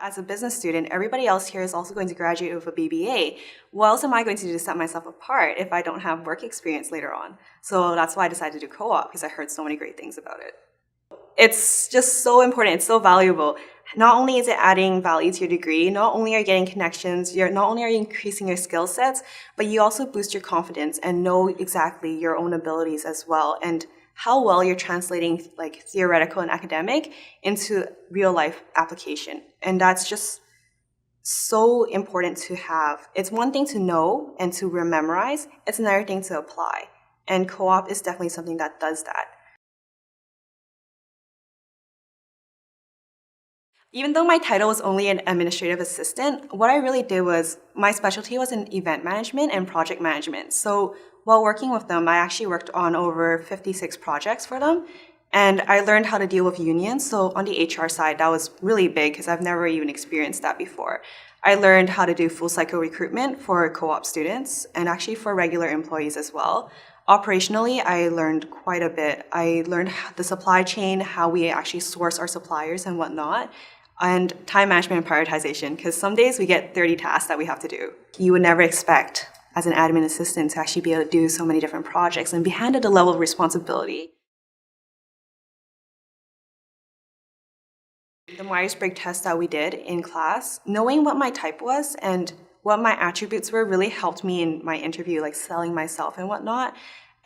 As a business student, everybody else here is also going to graduate with a BBA. What else am I going to do to set myself apart if I don't have work experience later on? So that's why I decided to do co-op, because I heard so many great things about it. It's just so important. It's so valuable. Not only is it adding value to your degree, not only are you getting connections, not only are you increasing your skill sets, but you also boost your confidence and know exactly your own abilities as well, and how well you're translating like theoretical and academic into real life application. And that's just so important to have. It's one thing to know and to memorize, it's another thing to apply. And co-op is definitely something that does that. Even though my title was only an administrative assistant, what I really did was, my specialty was in event management and project management. So while working with them, I actually worked on over 56 projects for them. And I learned how to deal with unions. So on the HR side, that was really big because I've never even experienced that before. I learned how to do full cycle recruitment for co-op students and actually for regular employees as well. Operationally, I learned quite a bit. I learned the supply chain, how we actually source our suppliers and whatnot, and time management and prioritization, because some days we get 30 tasks that we have to do. You would never expect, as an admin assistant, to actually be able to do so many different projects and be handed a level of responsibility. The Myers-Briggs test that we did in class, knowing what my type was and what my attributes were really helped me in my interview, like selling myself and whatnot.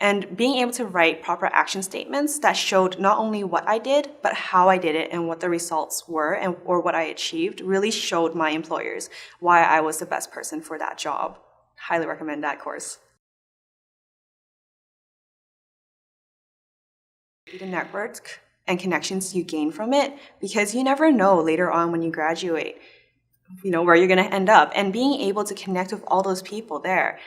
And being able to write proper action statements that showed not only what I did, but how I did it and what the results were and or what I achieved really showed my employers why I was the best person for that job. Highly recommend that course. The network and connections you gain from it, because you never know later on when you graduate, where you're going to end up. And being able to connect with all those people there,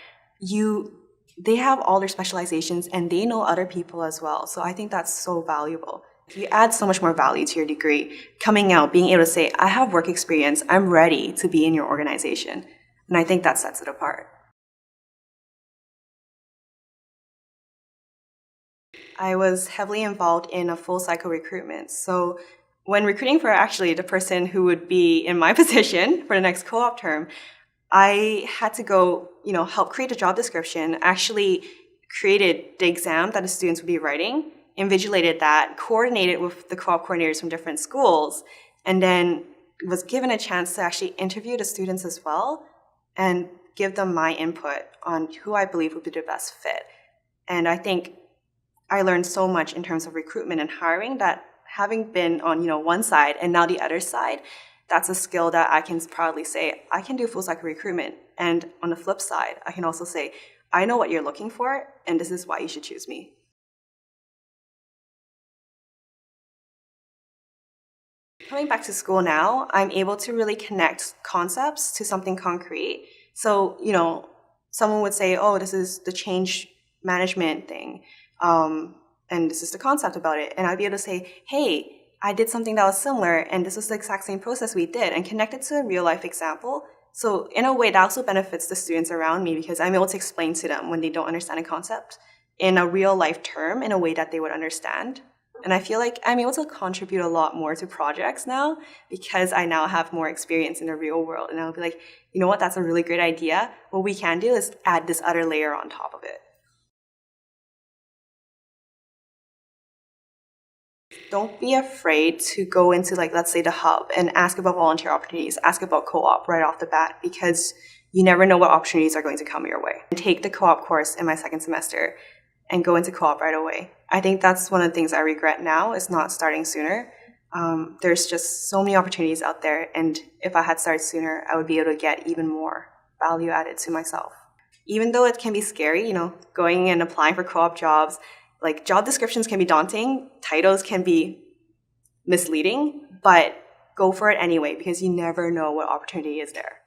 they have all their specializations and they know other people as well. So I think that's so valuable. You add so much more value to your degree. Coming out, being able to say, I have work experience, I'm ready to be in your organization. And I think that sets it apart. I was heavily involved in a full cycle recruitment. So when recruiting for actually the person who would be in my position for the next co-op term, I had to go, help create a job description, actually created the exam that the students would be writing, invigilated that, coordinated with the co-op coordinators from different schools, and then was given a chance to actually interview the students as well and give them my input on who I believe would be the best fit. And I think I learned so much in terms of recruitment and hiring that having been on one side and now the other side, that's a skill that I can proudly say I can do full cycle recruitment. And on the flip side, I can also say I know what you're looking for and this is why you should choose me. Coming back to school now, I'm able to really connect concepts to something concrete. So, someone would say, oh, this is the change management thing. And this is the concept about it. And I'd be able to say, hey, I did something that was similar, and this was the exact same process we did, and connect it to a real life example. So in a way, that also benefits the students around me because I'm able to explain to them when they don't understand a concept in a real life term in a way that they would understand. And I feel like I'm able to contribute a lot more to projects now because I now have more experience in the real world. And I'll be like, you know what, that's a really great idea. What we can do is add this other layer on top of it. Don't be afraid to go into, let's say the hub and ask about volunteer opportunities, ask about co-op right off the bat, because you never know what opportunities are going to come your way. And take the co-op course in my second semester and go into co-op right away. I think that's one of the things I regret now is not starting sooner. There's just so many opportunities out there, and if I had started sooner, I would be able to get even more value added to myself. Even though it can be scary, going and applying for co-op jobs, job descriptions can be daunting, titles can be misleading, but go for it anyway because you never know what opportunity is there.